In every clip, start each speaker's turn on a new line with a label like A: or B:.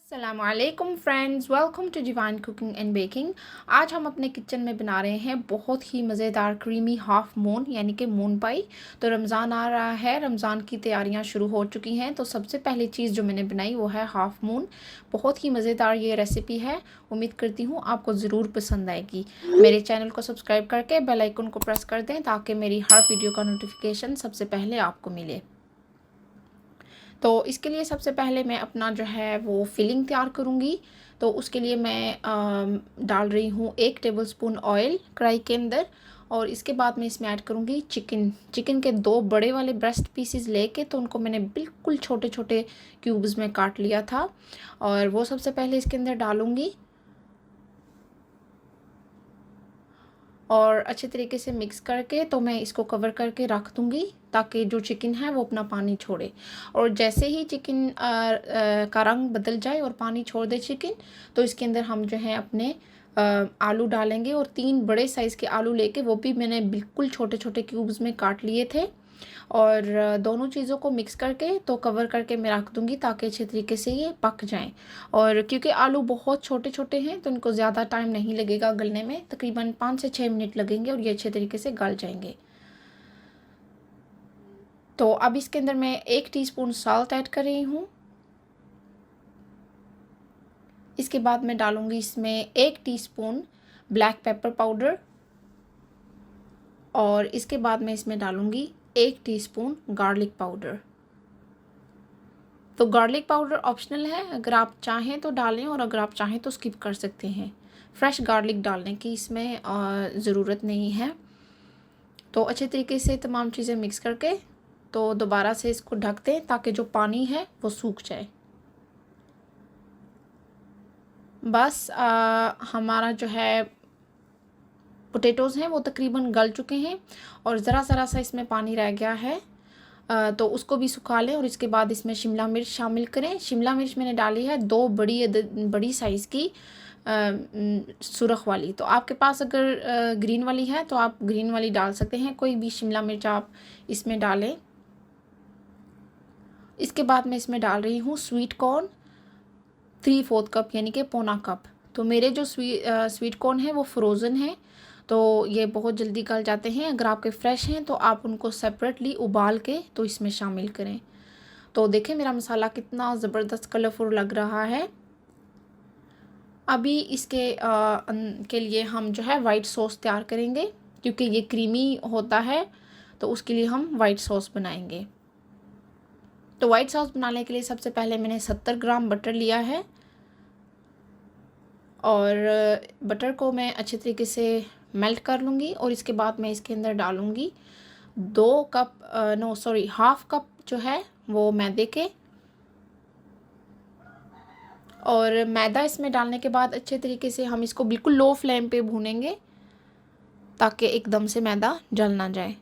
A: अस्सलामुअलैकुम friends, welcome to divine cooking and baking. आज हम अपने किचन में बना रहे हैं बहुत ही मज़ेदार क्रीमी हाफ मून यानी कि मून पाई। तो रमज़ान आ रहा है, रमज़ान की तैयारियां शुरू हो चुकी हैं। तो सबसे पहली चीज़ जो मैंने बनाई वो है हाफ मून। बहुत ही मज़ेदार ये रेसिपी है, उम्मीद करती हूँ आपको ज़रूर पसंद आएगी। मेरे चैनल को सब्सक्राइब करके बेल आइकन को प्रेस कर दें ताकि मेरी हर वीडियो का नोटिफिकेशन सबसे पहले आपको मिले। तो इसके लिए सबसे पहले मैं अपना जो है वो फिलिंग तैयार करूँगी। तो उसके लिए मैं डाल रही हूँ 1 टेबलस्पून ऑयल कढ़ाई के अंदर, और इसके बाद मैं इसमें ऐड करूँगी चिकन के 2 बड़े वाले ब्रेस्ट पीसेस लेके, तो उनको मैंने बिल्कुल छोटे छोटे क्यूब्स में काट लिया था, और वो सबसे पहले इसके अंदर डालूँगी और अच्छे तरीके से मिक्स करके तो मैं इसको कवर करके रख दूँगी ताकि जो चिकन है वो अपना पानी छोड़े। और जैसे ही चिकन का रंग बदल जाए और पानी छोड़ दे चिकन, तो इसके अंदर हम जो है अपने आलू डालेंगे। और 3 बड़े साइज़ के आलू लेके वो भी मैंने बिल्कुल छोटे छोटे क्यूब्स में काट लिए थे, और दोनों चीज़ों को मिक्स करके तो कवर करके मैं रख दूँगी ताकि अच्छे तरीके से ये पक जाएं। और क्योंकि आलू बहुत छोटे छोटे हैं तो इनको ज़्यादा टाइम नहीं लगेगा गलने में, तकरीबन 5 से 6 मिनट लगेंगे और ये अच्छे तरीके से गल जाएंगे। तो अब इसके अंदर मैं 1 टीस्पून सॉल्ट ऐड कर रही हूँ। इसके बाद मैं डालूँगी इसमें 1 टीस्पून ब्लैक पेपर पाउडर, और इसके बाद मैं इसमें डालूँगी 1 टीस्पून गार्लिक पाउडर। तो गार्लिक पाउडर ऑप्शनल है, अगर आप चाहें तो डालें और अगर आप चाहें तो स्किप कर सकते हैं। फ्रेश गार्लिक डालने की इसमें ज़रूरत नहीं है। तो अच्छे तरीके से तमाम चीज़ें मिक्स करके तो दोबारा से इसको ढक दें ताकि जो पानी है वो सूख जाए। बस हमारा जो है पोटैटोज़ हैं वो तकरीबन गल चुके हैं और ज़रा सा इसमें पानी रह गया है, तो उसको भी सुखा लें। और इसके बाद इसमें शिमला मिर्च शामिल करें। शिमला मिर्च मैंने डाली है 2 बड़ी साइज़ की सुरख वाली। तो आपके पास अगर ग्रीन वाली है तो आप ग्रीन वाली डाल सकते हैं, कोई भी शिमला मिर्च आप इसमें डालें। इसके बाद मैं इसमें डाल रही हूँ स्वीट कॉर्न 3/4 कप यानी कि पौना कप। तो मेरे जो स्वीट कॉर्न है वो फ्रोज़न है, तो ये बहुत जल्दी गल जाते हैं। अगर आपके फ्रेश हैं तो आप उनको सेपरेटली उबाल के तो इसमें शामिल करें। तो देखें मेरा मसाला कितना ज़बरदस्त कलरफुल लग रहा है। अभी इसके के लिए हम जो है वाइट सॉस तैयार करेंगे, क्योंकि ये क्रीमी होता है तो उसके लिए हम वाइट सॉस बनाएंगे। तो वाइट सॉस बनाने के लिए सबसे पहले मैंने 70 ग्राम बटर लिया है, और बटर को मैं अच्छे तरीके से मेल्ट कर लूँगी। और इसके बाद मैं इसके अंदर डालूँगी 1/2 कप जो है वो मैदे के। और मैदा इसमें डालने के बाद अच्छे तरीके से हम इसको बिल्कुल लो फ्लेम पे भूनेंगे ताकि एकदम से मैदा जल ना जाए।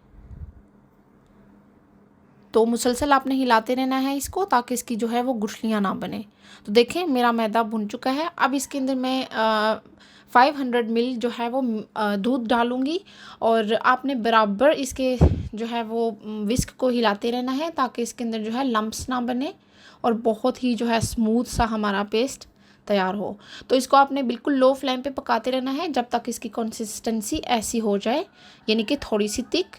A: तो मुसलसल आपने हिलाते रहना है इसको ताकि इसकी जो है वो गुठलियाँ ना बने। तो देखें मेरा मैदा भुन चुका है। अब इसके अंदर मैं 500 मिल जो है वो दूध डालूँगी, और आपने बराबर इसके जो है वो विस्क को हिलाते रहना है ताकि इसके अंदर जो है लम्प्स ना बने और बहुत ही जो है स्मूथ सा हमारा पेस्ट तैयार हो। तो इसको आपने बिल्कुल लो फ्लेम पे पकाते रहना है जब तक इसकी कंसिस्टेंसी ऐसी हो जाए, यानी कि थोड़ी सी थिक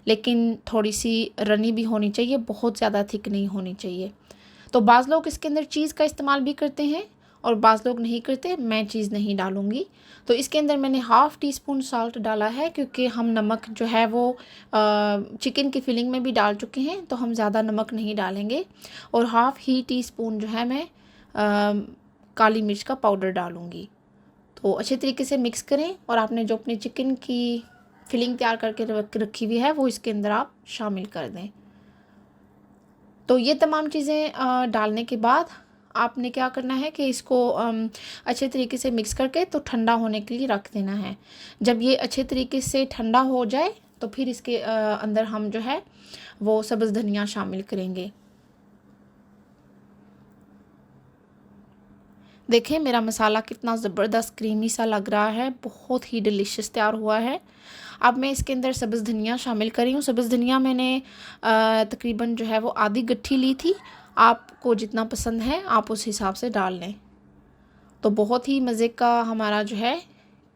A: लेकिन थोड़ी सी रनी भी होनी चाहिए, बहुत ज़्यादा थिक नहीं होनी चाहिए। तो बाज़ लोग इसके अंदर चीज़ का इस्तेमाल भी करते हैं और बाज़ लोग नहीं करते, मैं चीज़ नहीं डालूँगी। तो इसके अंदर मैंने 1/2 टीस्पून सॉल्ट डाला है, क्योंकि हम नमक जो है वो चिकन की फिलिंग में भी डाल चुके हैं, तो हम ज़्यादा नमक नहीं डालेंगे। और 1/2 ही टीस्पून जो है मैं काली मिर्च का पाउडर डालूँगी। तो अच्छे तरीके से मिक्स करें, और आपने जो अपने चिकन की फिलिंग तैयार करके रखी हुई है वो इसके अंदर आप शामिल कर दें। तो ये तमाम चीज़ें डालने के बाद आपने क्या करना है कि इसको अच्छे तरीके से मिक्स करके तो ठंडा होने के लिए रख देना है। जब ये अच्छे तरीके से ठंडा हो जाए तो फिर इसके अंदर हम जो है वो सब्ज़ धनिया शामिल करेंगे। देखें मेरा मसाला कितना ज़बरदस्त क्रीमी सा लग रहा है, बहुत ही डिलीशियस तैयार हुआ है। अब मैं इसके अंदर सब्ज़ धनिया शामिल कर रही हूँ। सब्ज़ धनिया मैंने तकरीबन जो है वो आधी गट्ठी ली थी, आपको जितना पसंद है आप उस हिसाब से डाल लें। तो बहुत ही मज़े का हमारा जो है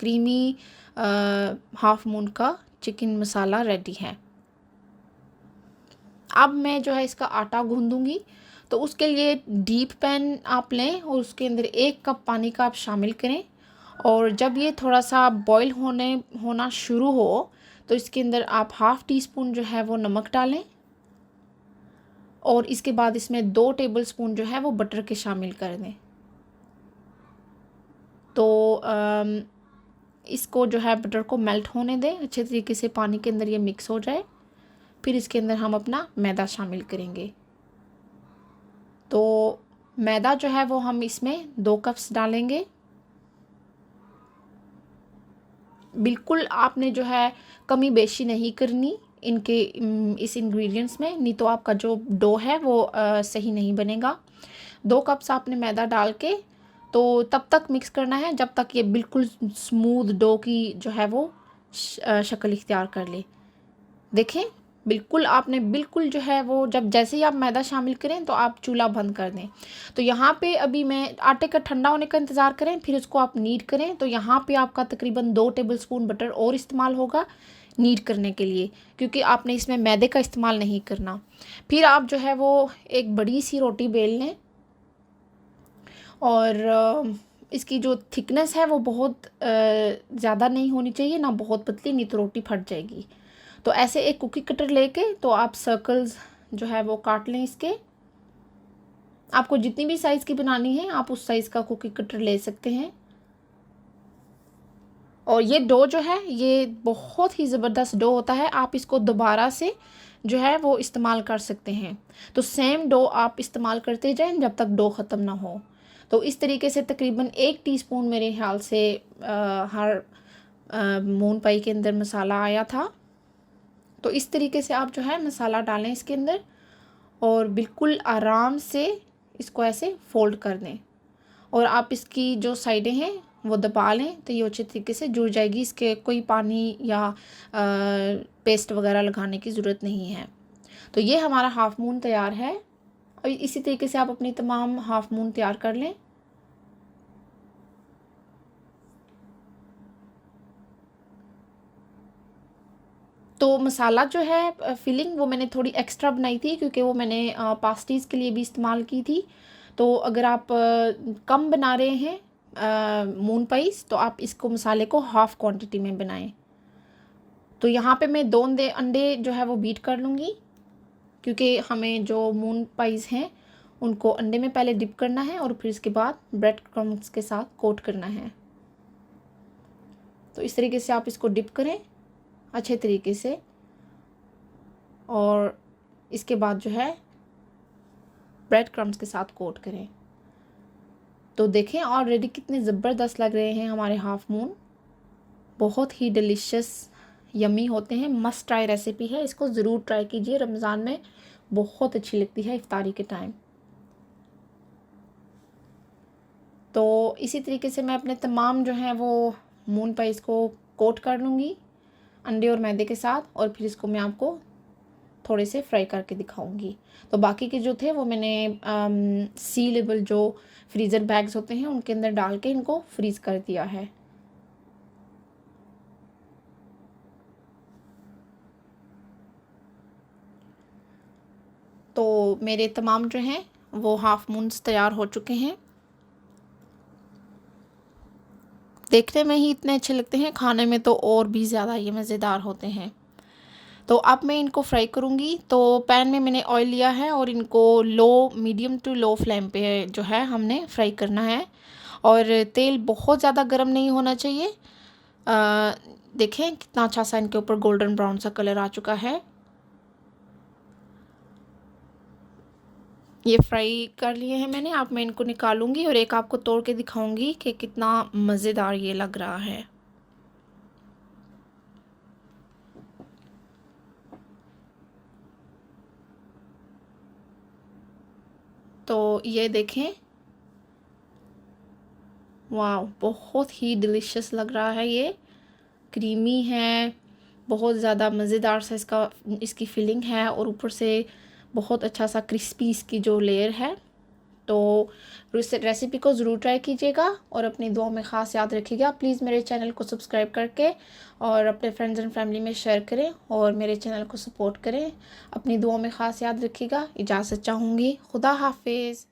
A: क्रीमी हाफ मून का चिकन मसाला रेडी है। अब मैं जो है इसका आटा गूंदूंगी। तो उसके लिए डीप पैन आप लें और उसके अंदर 1 कप पानी का आप शामिल करें, और जब ये थोड़ा सा बॉईल होना शुरू हो तो इसके अंदर आप हाफ़ टी स्पून जो है वो नमक डालें, और इसके बाद इसमें 2 टेबलस्पून जो है वो बटर के शामिल कर दें। तो इसको जो है बटर को मेल्ट होने दें अच्छे तरीके से, पानी के अंदर ये मिक्स हो जाए। फिर इसके अंदर हम अपना मैदा शामिल करेंगे। तो मैदा जो है वो हम इसमें 2 कप्स डालेंगे। बिल्कुल आपने जो है कमी बेशी नहीं करनी इनके इस इंग्रेडिएंट्स में, नहीं तो आपका जो डो है वो सही नहीं बनेगा। 2 कप्स आपने मैदा डाल के तो तब तक मिक्स करना है जब तक ये बिल्कुल स्मूथ डो की जो है वो शक्ल इख्तियार कर ले। देखें, बिल्कुल आपने बिल्कुल जो है वो जब जैसे ही आप मैदा शामिल करें तो आप चूल्हा बंद कर दें। तो यहाँ पे अभी मैं आटे का ठंडा होने का इंतज़ार करें, फिर उसको आप नीड करें। तो यहाँ पे आपका तकरीबन 2 टेबलस्पून बटर और इस्तेमाल होगा नीड करने के लिए, क्योंकि आपने इसमें मैदे का इस्तेमाल नहीं करना। फिर आप जो है वो एक बड़ी सी रोटी बेल लें, और इसकी जो थिकनेस है वो बहुत ज़्यादा नहीं होनी चाहिए, ना बहुत पतली, नहीं तो रोटी फट जाएगी। तो ऐसे एक कुकी कटर लेके तो आप सर्कल्स जो है वो काट लें इसके। आपको जितनी भी साइज़ की बनानी है आप उस साइज़ का कुकी कटर ले सकते हैं। और ये डो जो है ये बहुत ही ज़बरदस्त डो होता है, आप इसको दोबारा से जो है वो इस्तेमाल कर सकते हैं। तो सेम डो आप इस्तेमाल करते जाएं जब तक डो ख़त्म ना हो। तो इस तरीके से तकरीबन 1 टीस्पून मेरे ख्याल से हर मून पाई के अंदर मसाला आया था। तो इस तरीके से आप जो है मसाला डालें इसके अंदर, और बिल्कुल आराम से इसको ऐसे फोल्ड कर दें, और आप इसकी जो साइडें हैं वो दबा लें तो ये अच्छे तरीके से जुड़ जाएगी। इसके कोई पानी या पेस्ट वगैरह लगाने की ज़रूरत नहीं है। तो ये हमारा हाफ़ मून तैयार है, और इसी तरीके से आप अपनी तमाम हाफ़ मून तैयार कर लें। तो मसाला जो है फिलिंग वो मैंने थोड़ी एक्स्ट्रा बनाई थी, क्योंकि वो मैंने पास्टीज़ के लिए भी इस्तेमाल की थी। तो अगर आप कम बना रहे हैं मून पाइस तो आप इसको मसाले को हाफ़ क्वांटिटी में बनाएं। तो यहाँ पे मैं 2 अंडे जो है वो बीट कर लूँगी, क्योंकि हमें जो मून पाइस हैं उनको अंडे में पहले डिप करना है और फिर इसके बाद ब्रेड क्रम्स के साथ कोट करना है। तो इस तरीके से आप इसको डिप करें अच्छे तरीके से, और इसके बाद जो है ब्रेड क्रम्स के साथ कोट करें। तो देखें ऑलरेडी कितने ज़बरदस्त लग रहे हैं हमारे हाफ़ मून, बहुत ही डिलीशियस यमी होते हैं। मस्ट ट्राई रेसिपी है, इसको ज़रूर ट्राई कीजिए। रमज़ान में बहुत अच्छी लगती है इफ्तारी के टाइम। तो इसी तरीके से मैं अपने तमाम जो हैं वो मून पाइस को कोट कर लूँगी अंडे और मैदे के साथ, और फिर इसको मैं आपको थोड़े से फ्राई करके दिखाऊंगी। तो बाकी के जो थे वो मैंने सीलेबल जो फ्रीज़र बैग्स होते हैं उनके अंदर डाल के इनको फ्रीज़ कर दिया है। तो मेरे तमाम जो हैं वो हाफ़ मून्स तैयार हो चुके हैं। देखने में ही इतने अच्छे लगते हैं, खाने में तो और भी ज़्यादा ये मज़ेदार होते हैं। तो अब मैं इनको फ्राई करूँगी। तो पैन में मैंने ऑयल लिया है और इनको मीडियम टू लो फ्लेम पे जो है हमने फ्राई करना है, और तेल बहुत ज़्यादा गर्म नहीं होना चाहिए। देखें कितना अच्छा सा इनके ऊपर गोल्डन ब्राउन सा कलर आ चुका है। ये फ्राई कर लिए हैं मैंने। अब मैं इनको निकालूंगी और एक आपको तोड़ के दिखाऊंगी कि कितना मज़ेदार ये लग रहा है। तो ये देखें, वाह, बहुत ही डिलीशियस लग रहा है। ये क्रीमी है, बहुत ज़्यादा मज़ेदार सा इसकी फिलिंग है, और ऊपर से बहुत अच्छा सा क्रिस्पी इसकी जो लेयर है। तो रेसिपी को ज़रूर ट्राई कीजिएगा और अपनी दुआ में ख़ास याद रखिएगा। प्लीज़ मेरे चैनल को सब्सक्राइब करके और अपने फ्रेंड्स एंड फैमिली में शेयर करें और मेरे चैनल को सपोर्ट करें। अपनी दुआ में ख़ास याद रखिएगा। इजाज़त चाहूँगी। खुदा हाफिज़।